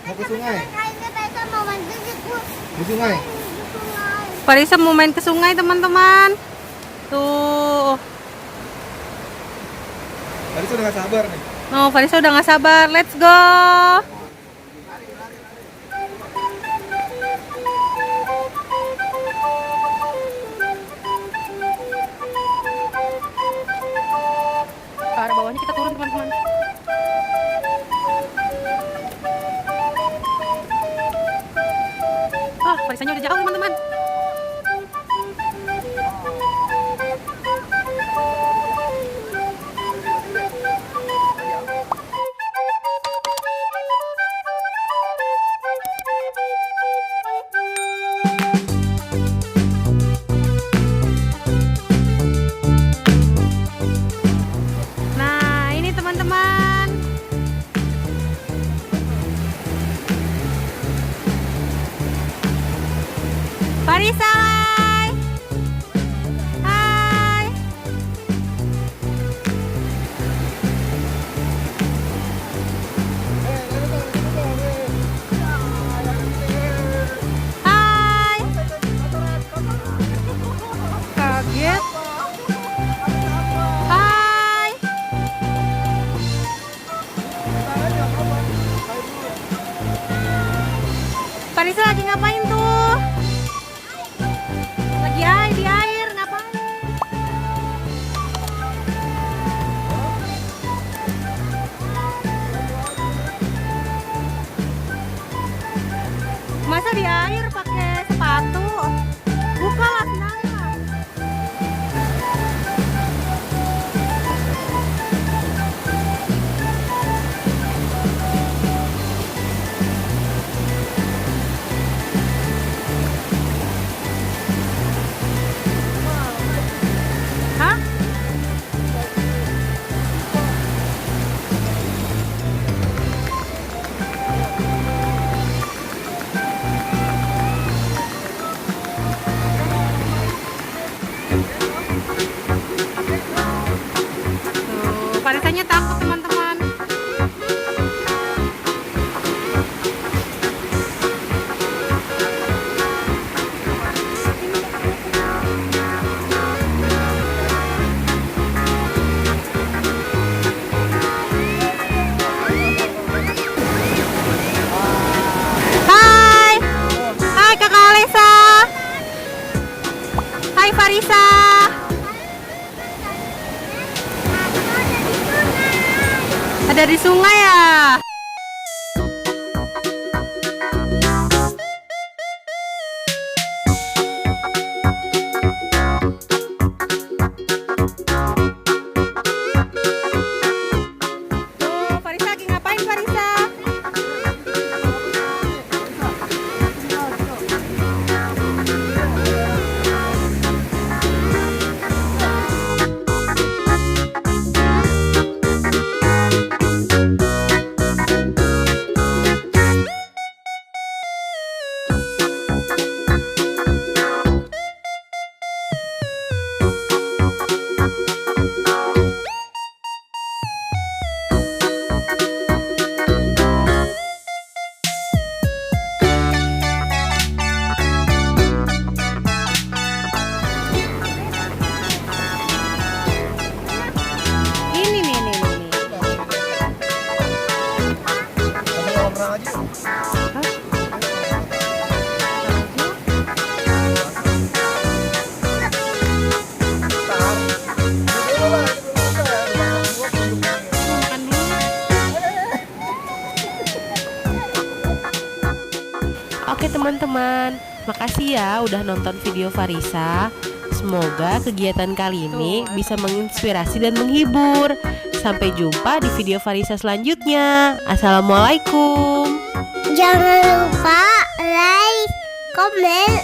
Mau ke sungai? Di sungai? Farisa mau main ke sungai, teman-teman. Tuh. Farisa udah gak sabar nih. Oh, Farisa udah gak sabar. Let's go. Ke arah bawahnya kita turun, teman-teman. Ah, Farisanya udah jauh, teman-teman. Nah, ini teman-teman. Farisa, hai. Hai. Kaget. Hai. Farisa lagi ngapain tuh? Lagi di air, ngapain? Masa di air pakai sepatu? Buka lah sendalnya. Hah? Tuh, Farisanya takut, teman-teman. Hai. Hai Kakak Alesa. Hai Farisa. Ada di sungai ya? Tuh, Farisa lagi ngapain, Farisa? Ini nih. Kita berenang aja yuk. Hah? Makan dulu. Oke teman-teman, makasih ya udah nonton video Farisa. Semoga kegiatan kali ini bisa menginspirasi dan menghibur. Sampai jumpa di video Farisa selanjutnya. Assalamualaikum. Jangan lupa like, comment,